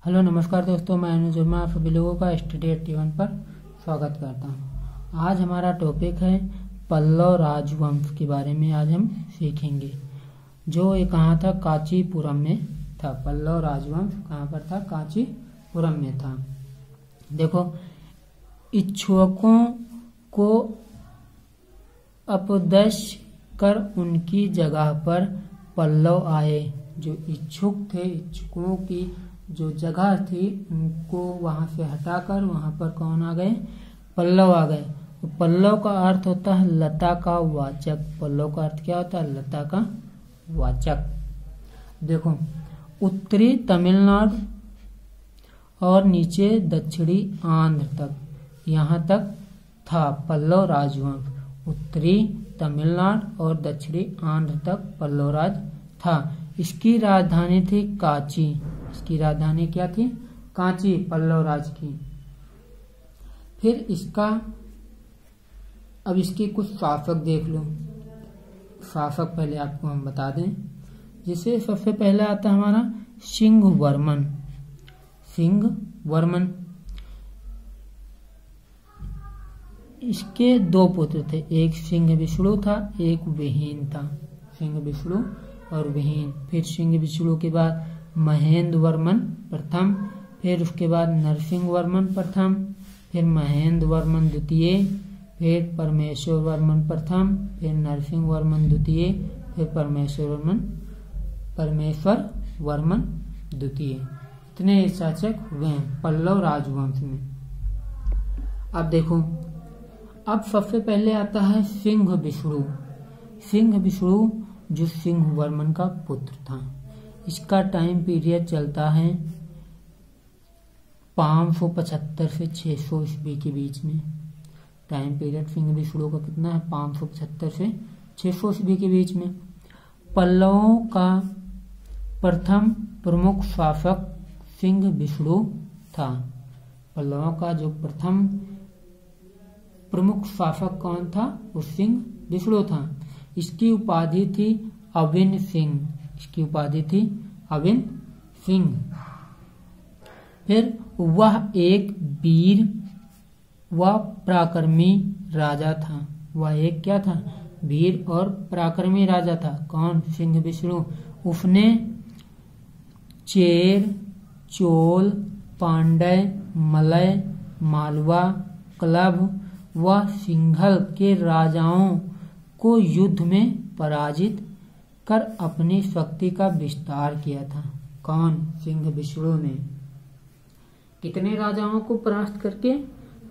Hello नमस्कार दोस्तों, मैं अनुज वर्मा आप सभी लोगों का स्टडी 81 पर स्वागत करता हूं। आज हमारा टॉपिक है पल्लव राजवंश के बारे में। आज हम सीखेंगे जो ये कहाँ था, कांचीपुरम में था। पल्लव राजवंश कहाँ पर था? कांचीपुरम में था। देखो, इक्ष्वाकुओं को अपदश कर उनकी जगह पर पल्लव आए। जो इच्छुक थे, इच्छुकों की जो जगह थी उनको वहां से हटाकर वहां पर कौन आ गए? पल्लव आ गए। तो पल्लव का अर्थ होता है लता का वाचक। पल्लव का अर्थ क्या होता है? लता का वाचक। देखो, उत्तरी तमिलनाडु और नीचे दक्षिणी आंध्र तक, यहाँ तक था पल्लव राजवंश। उत्तरी तमिलनाडु और दक्षिणी आंध्र तक पल्लव राज था। इसकी राजधानी थी कांची। इसकी राजधानी क्या थी? कांची, पल्लव राज की। फिर अब इसके कुछ शासक देख लो। शासक पहले आपको हम बता दें, जिसे सबसे पहले आता है हमारा सिंहवर्मन। सिंहवर्मन, इसके दो पुत्र थे, एक सिंह विष्णु था, एक विहीन था। सिंह विष्णु और विहीन। फिर सिंह विष्णु के बाद महेंद्र वर्मन प्रथम, फिर उसके बाद नरसिंह वर्मन प्रथम, फिर महेंद्र वर्मन द्वितीय, फिर परमेश्वर वर्मन प्रथम, फिर नरसिंह वर्मन द्वितीय, फिर परमेश्वर वर्मन द्वितीय। इतने शासक हुए हैं पल्लव राजवंश में। अब देखो, अब सबसे पहले आता है सिंह विष्णु। सिंह विष्णु जो सिंह वर्मन का पुत्र था। इसका टाइम पीरियड चलता है 575 से 600 ईस्वी के बीच में। टाइम पीरियड सिंह विष्णु का कितना है? 575 से 600 ईस्वी के बीच में। पल्लवों का प्रथम प्रमुख शासक सिंह विष्णु था। पल्लवों का जो प्रथम प्रमुख शासक कौन था? वो सिंह विष्णु था। इसकी उपाधि थी अविन सिंह। इसकी उपाधि थी अविन सिंह। फिर वह एक वीर व पराक्रमी राजा था। वह एक क्या था? वीर और पराक्रमी राजा था। कौन? सिंह विष्णु। उसने चेर, चोल, पांड्य, मलय, मालवा, कलभ व सिंघल के राजाओं को युद्ध में पराजित कर अपनी शक्ति का विस्तार किया था। कौन? सिंह विष्णु ने। कितने राजाओं को परास्त करके?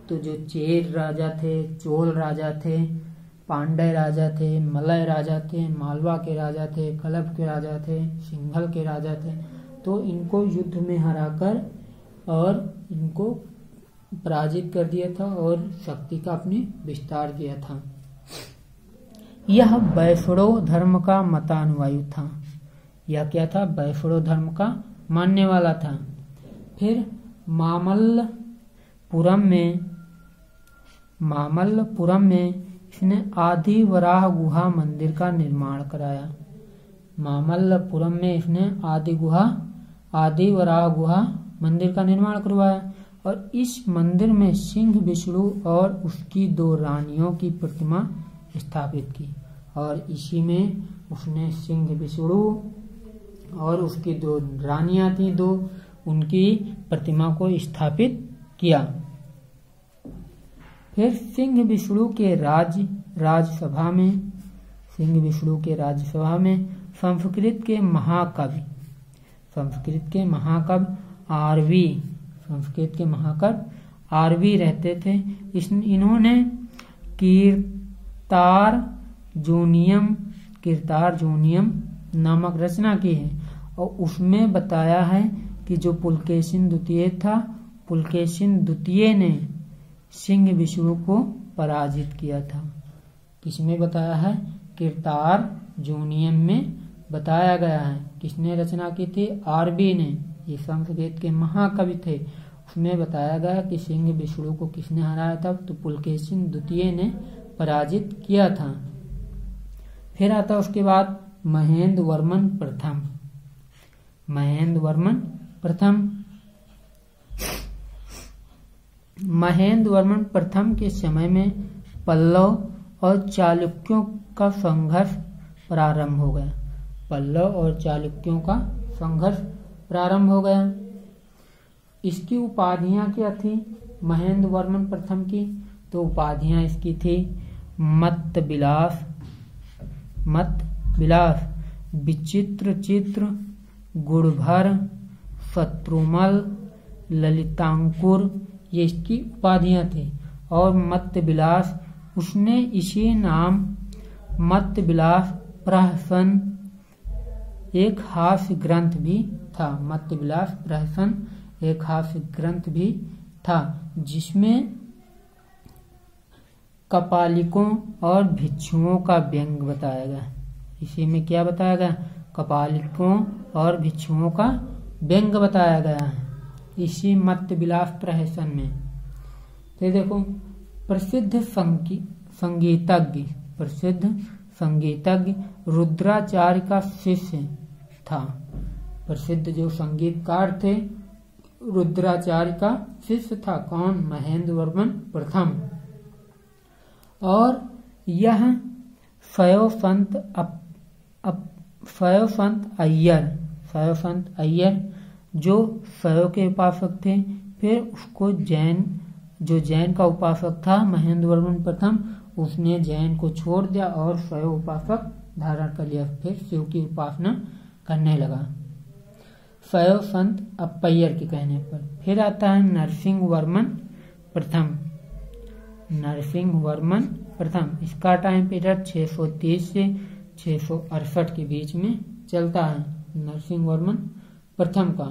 तो जो चेर राजा थे, चोल राजा थे, पांड्य राजा थे, मलय राजा थे, मालवा के राजा थे, कलभ के राजा थे, सिंघल के राजा थे, तो इनको युद्ध में हराकर और इनको पराजित कर दिया था और शक्ति का अपनी विस्तार किया था। यह वैष्णव धर्म का मतानुयायी था। यह क्या था? वैष्णव धर्म का मानने वाला था। फिर मामल्लपुरम में इसने आदि वराह गुहा मंदिर का निर्माण कराया। मामल्लपुरम में इसने आदि वराह गुहा मंदिर का निर्माण करवाया और इस मंदिर में सिंह विष्णु और उसकी 2 रानियों की प्रतिमा स्थापित की। और इसी में उसने सिंह विष्णु और उसकी 2 रानियां थी, 2, उनकी प्रतिमा को स्थापित किया। फिर सिंह विष्णु के राजसभा में संस्कृत के महाकवि आरवी रहते थे। इन्होंने कीर्तार जोनियम नामक रचना की है और उसमें बताया है कि जो पुलकेशिन द्वितीय था, पुलकेशिन द्वितीय ने सिंह विष्णु को पराजित किया था। किसमें बताया है? कीर्तार जोनियम में बताया गया है। किसने रचना की थी? आरबी ने। ये संस्कृत के महाकवि थे। उसमें बताया गया कि सिंह विष्णु को किसने हराया था? तो पुलकेशिन द्वितीय ने पराजित किया था। फिर आता उसके बाद महेंद्र वर्मन प्रथम। महेंद्र वर्मन प्रथम के समय में पल्लव और चालुक्यों का संघर्ष प्रारंभ हो गया। पल्लव और चालुक्यों का संघर्ष प्रारंभ हो गया। इसकी उपाधियां क्या थी महेंद्र वर्मन प्रथम की? तो उपाधियां इसकी थी मत्त विलास, विचित्र चित्र, गुणभर, शत्रुमल, ललितांकुर, ये इसकी उपाधियां थी। और मत्त विलास, उसने इसी नाम मत्त विलास प्रहसन एक हास्य ग्रंथ भी था। मत्त विलास प्रहसन एक हास्य ग्रंथ भी था, जिसमें कपालिकों और भिक्षुओं का व्यंग बताया गया। इसी में क्या बताया गया? कपालिकों और भिक्षुओं का व्यंग बताया गया है इसी मत्त विलास प्रहसन में। तो देखो, प्रसिद्ध संगीतज्ञ रुद्राचार्य का शिष्य था। प्रसिद्ध जो संगीतकार थे रुद्राचार्य का शिष्य था। कौन? महेंद्र वर्मन प्रथम। और यह शैव संत अय्यर जो शैव के उपासक थे, फिर उसको जैन का उपासक था महेंद्र वर्मन प्रथम, उसने जैन को छोड़ दिया और शैव उपासक धारण कर लिया। फिर शिव की उपासना करने लगा शैव संत अप्पय्यर के कहने पर। फिर आता है नरसिंह वर्मन प्रथम। इसका टाइम पीरियड 630 से 668 के बीच में चलता है नरसिंह वर्मन प्रथम का।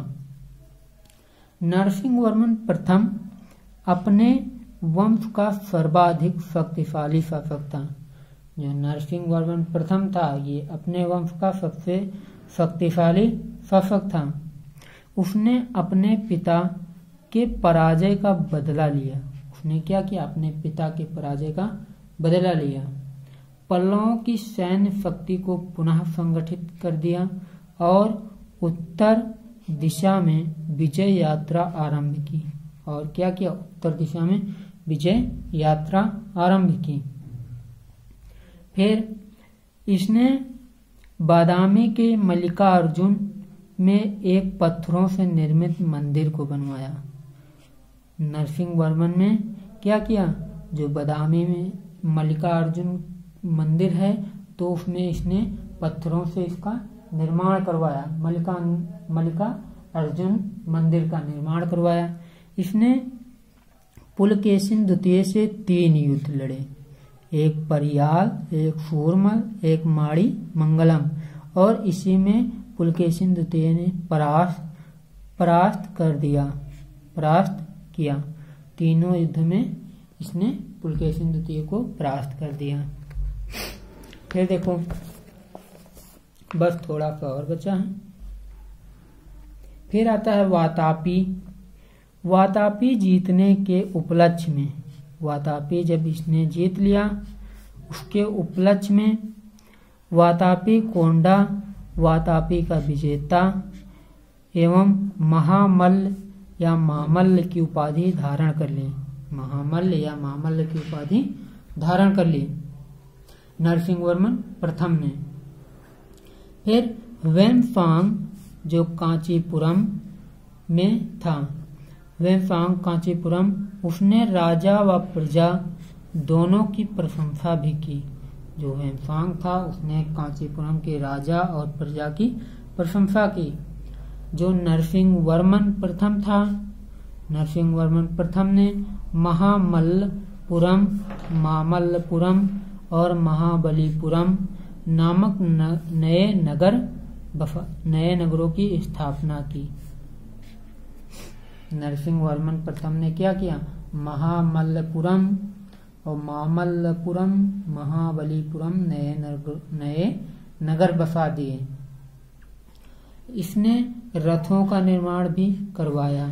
नरसिंह वर्मन प्रथम अपने वंश का सर्वाधिक शक्तिशाली शासक था। जो नरसिंह वर्मन प्रथम था, ये अपने वंश का सबसे शक्तिशाली शासक था। उसने अपने पिता के पराजय का बदला लिया। उसने क्या किया? अपने पिता के पराजय का बदला लिया। पल्लवों की सैन्य शक्ति को पुनः संगठित कर दिया और उत्तर दिशा में विजय यात्रा आरंभ की। और क्या किया? उत्तर दिशा में विजय यात्रा आरंभ की। फिर इसने बादामी के मल्लिकार्जुन में एक पत्थरों से निर्मित मंदिर को बनवाया। नरसिंह वर्मन ने क्या किया? जो बादामी में मल्लिकार्जुन मंदिर है, तो उसमें इसने पत्थरों से इसका निर्माण करवाया। मल्लिका अर्जुन मंदिर का निर्माण करवाया। इसने पुलकेशिन द्वितीय से 3 युद्ध लड़े, एक परियाल, एक सूरमल, एक माड़ी मंगलम, और इसी में पुलकेशिन द्वितीय ने परास्त किया। तीनों युद्ध में इसने पुलकेशिन द्वितीय को परास्त कर दिया। फिर देखो, बस थोड़ा सा और बचा है। फिर आता है वातापी जीतने के उपलक्ष्य में। वातापी जब इसने जीत लिया, उसके उपलक्ष्य में वातापी कोंडा, वातापी का विजेता एवं महामल्ल या मामल्ल की उपाधि धारण कर ली। महामल्ल या मामल्ल की उपाधि धारण कर ली नरसिंह वर्मन प्रथम ने। फिर वेनफांग जो कांचीपुरम में था, वेनफांग कांचीपुरम, उसने राजा व प्रजा दोनों की प्रशंसा भी की। जो वेनफांग था, उसने कांचीपुरम के राजा और प्रजा की प्रशंसा की। जो नरसिंह वर्मन प्रथम था, नरसिंह वर्मन प्रथम ने महामल्लपुरम, मामल्लपुरम और महाबलीपुरम नामक नए नगरों की स्थापना की। नरसिंह वर्मन प्रथम ने क्या किया? महामल्लपुरम और मामल्लपुरम, महाबलीपुरम नए नगर बसा दिए। इसने रथों का निर्माण भी करवाया।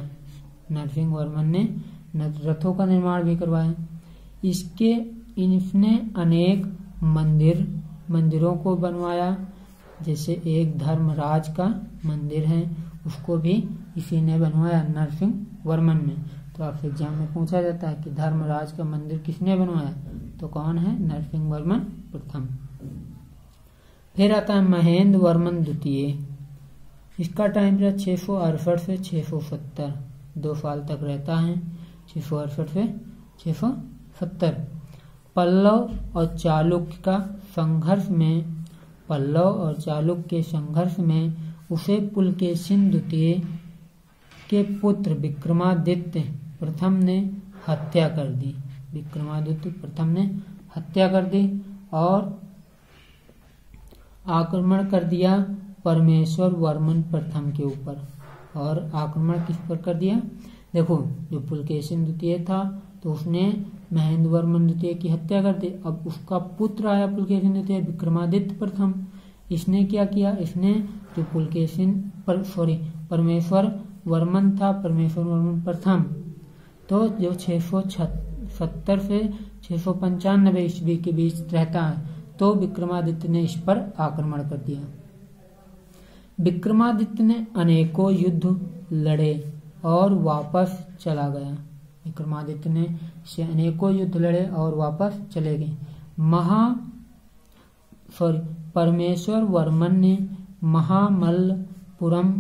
नरसिंह वर्मन ने रथों का निर्माण भी करवाया। इसने अनेक मंदिरों को बनवाया। जैसे एक धर्मराज का मंदिर है, उसको भी इसी ने बनवाया नरसिंह वर्मन ने। तो आपसे एग्जाम में पूछा जाता है कि धर्मराज का मंदिर किसने बनवाया, तो कौन है, नरसिंह वर्मन प्रथम। फिर आता है महेंद्र वर्मन द्वितीय। इसका टाइम पीरियड 668 से 670, 2 साल तक रहता है, 668 से 670। पल्लव और चालुक्य का संघर्ष में, पल्लव और चालुक्य के संघर्ष में उसे पुलकेशिन द्वितीय के पुत्र विक्रमादित्य प्रथम ने हत्या कर दी। विक्रमादित्य प्रथम ने हत्या कर दी और आक्रमण कर दिया परमेश्वर वर्मन प्रथम के ऊपर। और आक्रमण किस पर कर दिया, देखो जो पुलकेशिन द्वितीय था तो उसने महेंद्र वर्मन द्वितीय की हत्या कर दी। अब उसका पुत्र आया पुलकेशिन द्वितीय विक्रमादित्य प्रथम, इसने क्या किया, इसने जो परमेश्वर वर्मन था, परमेश्वर वर्मन प्रथम, तो जो 670 से 695 ईस्वी के बीच रहता है, तो विक्रमादित्य ने इस पर आक्रमण कर दिया। विक्रमादित्य ने अनेकों युद्ध लड़े और वापस चला गया। विक्रमादित्य ने से अनेकों युद्ध लड़े और वापस चले गए। परमेश्वर वर्मन ने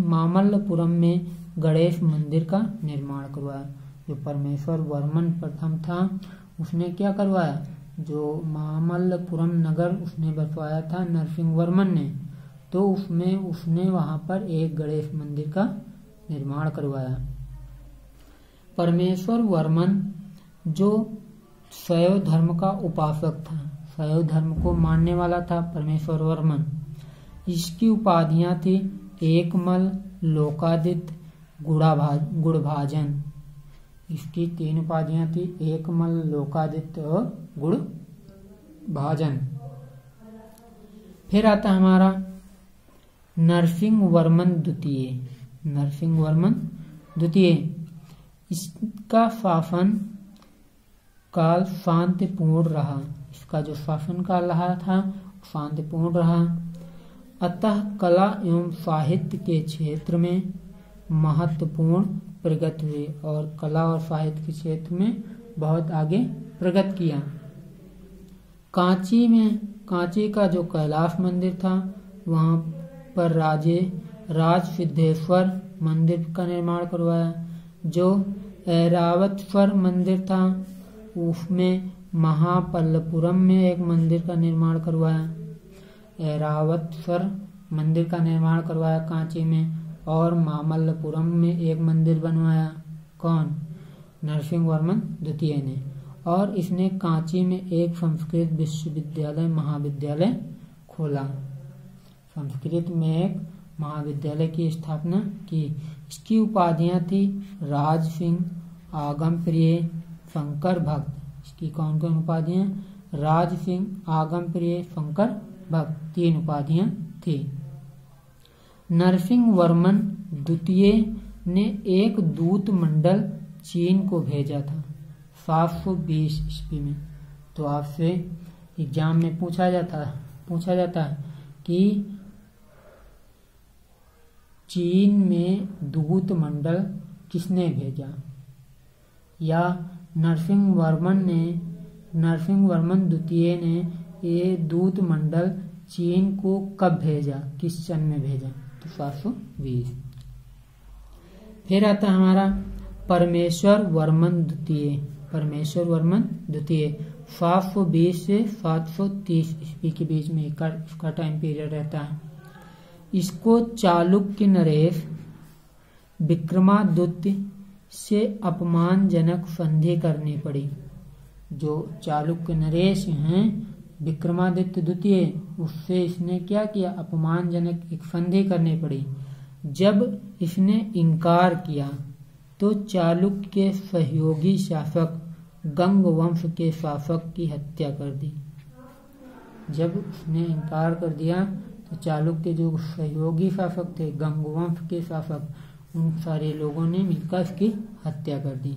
मामल्लपुरम में गणेश मंदिर का निर्माण करवाया। जो परमेश्वर वर्मन प्रथम था उसने क्या करवाया, जो मामल्लपुरम नगर उसने बसवाया था नरसिंह वर्मन ने, तो उसमें उसने वहां पर एक गणेश मंदिर का निर्माण करवाया। परमेश्वर वर्मन जो शैव धर्म का उपासक था, शैव धर्म को मानने वाला था परमेश्वर वर्मन। इसकी उपाधियां थी एकमल, लोकादित्य, गुणभाजन। इसकी 3 उपाधियां थी, एकमल, लोकादित्य और गुणभाजन। फिर आता हमारा नरसिंह वर्मन द्वितीय। नरसिंह वर्मन द्वितीय, इसका शासन काल शांतिपूर्ण रहा। इसका जो शासन काल रहा था शांतिपूर्ण रहा। अतः कला एवं साहित्य के क्षेत्र में महत्वपूर्ण प्रगति हुई और कला और साहित्य के क्षेत्र में बहुत आगे प्रगति किया। कांची का जो कैलाश मंदिर था वहां पर राज सिद्धेश्वर मंदिर का निर्माण करवाया। जो ऐरावतेश्वर मंदिर था उसमें महाबल्लपुरम में एक मंदिर का निर्माण करवाया। ऐरावतेश्वर मंदिर का निर्माण करवाया कांची में, और मामल्लपुरम में एक मंदिर बनवाया। कौन, नरसिंह वर्मन द्वितीय ने। और इसने कांची में एक संस्कृत विश्वविद्यालय महाविद्यालय खोला। संस्कृत में एक महाविद्यालय की स्थापना की। इसकी उपाधियां थी राज सिंह, आगम प्रिय, शंकर भक्त। इसकी कौन कौन उपाधियां, राज सिंह, आगम प्रिय, शंकर भक्त, 3 उपाधियां थी। नरसिंह वर्मन द्वितीय ने एक दूत मंडल चीन को भेजा था 720 ईस्वी में। तो आपसे एग्जाम में पूछा जाता है कि चीन में दूत मंडल किसने भेजा, या नरसिंह वर्मन द्वितीय ने ये दूत मंडल चीन को कब भेजा, किस सन में भेजा, तो 720। फिर आता हमारा परमेश्वर वर्मन द्वितीय। परमेश्वर वर्मन द्वितीय 720 से 730 ईस्वी के बीच में इसका टाइम पीरियड रहता है। इसको चालुक्य नरेश विक्रमादित्य से अपमानजनक संधि करनी पड़ी। जो चालुक्य नरेश हैं विक्रमादित्य द्वितीय, उससे इसने क्या किया, अपमानजनक एक संधि करनी पड़ी। जब इसने इनकार किया तो चालुक्य के सहयोगी शासक गंग वंश के शासक की हत्या कर दी। जब उसने इनकार कर दिया तो चालुक्य के जो सहयोगी शासक थे, गंग वंश के शासक, उन सारे लोगों ने मिलकर इसकी हत्या कर दी।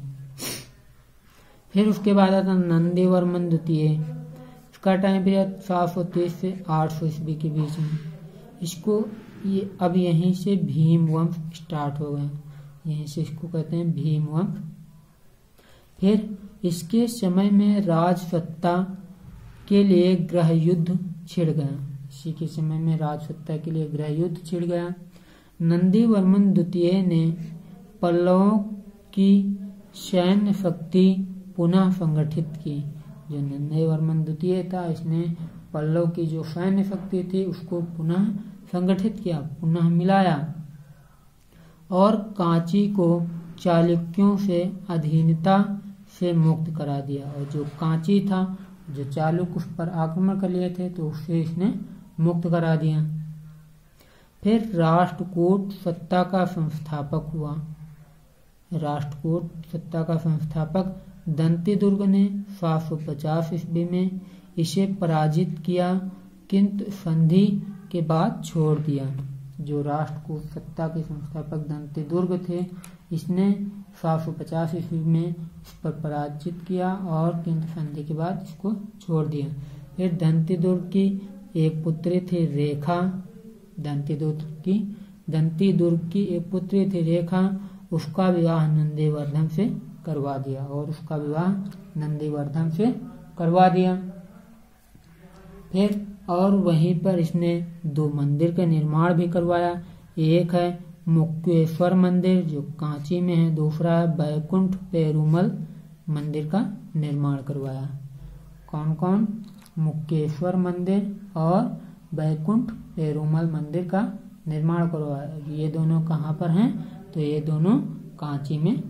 फिर उसके बाद आता नंदी वर्मन द्वितीय। इसका टाइम पीरियड 730 से 800 ईस्वी के बीच में। इसको ये अब यहीं से भीम वंश स्टार्ट हो गया। यहीं से इसको कहते हैं भीम वंश फिर इसके समय में राजसत्ता के लिए गृह युद्ध छिड़ गया। इसी के समय में राजसत्ता के लिए गृह युद्ध छिड़ गया। नंदीवर्मन द्वितीय ने पल्लवों की सैन्य शक्ति पुनः संगठित की। जो नंदीवर्मन द्वितीय था, इसने पल्लव की जो सैन्य शक्ति थी उसको पुनः संगठित किया, पुनः मिलाया और कांची को चालुक्यों से अधीनता से मुक्त करा दिया। और जो कांची था, जो चालुक्य उस पर आक्रमण कर लिए थे, तो उससे इसने मुक्त करा दिया। फिर राष्ट्रकूट सत्ता का संस्थापक हुआ। राष्ट्रकूट सत्ता का संस्थापक दंतीदुर्ग ने 750 ईस्वी में इसे पराजित किया, किंतु संधि के बाद छोड़ दिया। जो राष्ट्रकूट सत्ता के संस्थापक दंतीदुर्ग थे, इसने 750 ईस्वी में इस पर पराजित किया और किंतु संधि के बाद इसको छोड़ दिया। फिर दंतीदुर्ग की एक पुत्री थी रेखा। दंतीदुर्ग की एक पुत्री थी रेखा, उसका विवाह नंदीवर्धन से करवा दिया और उसका विवाह नंदीवर्धन से करवा दिया। फिर और वहीं पर इसने 2 मंदिर का निर्माण भी करवाया। एक है मुक्तेश्वर मंदिर जो कांची में है, दूसरा है बैकुंठ पेरुमल मंदिर का निर्माण करवाया। कौन कौन? मुक्तेश्वर मंदिर और बैकुंठ पेरुमल मंदिर का निर्माण करवाया। ये दोनों कहाँ पर हैं? तो ये दोनों कांची में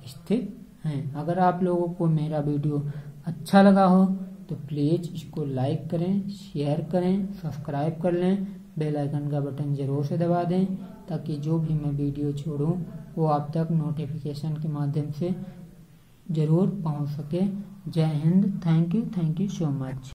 स्थित हैं। अगर आप लोगों को मेरा वीडियो अच्छा लगा हो तो प्लीज इसको लाइक करें, शेयर करें, सब्सक्राइब कर लें, बेल आइकन का बटन जरूर से दबा दें ताकि जो भी मैं वीडियो छोड़ूं वो आप तक नोटिफिकेशन के माध्यम से जरूर पहुंच सके। जय Hind. Thank you so much.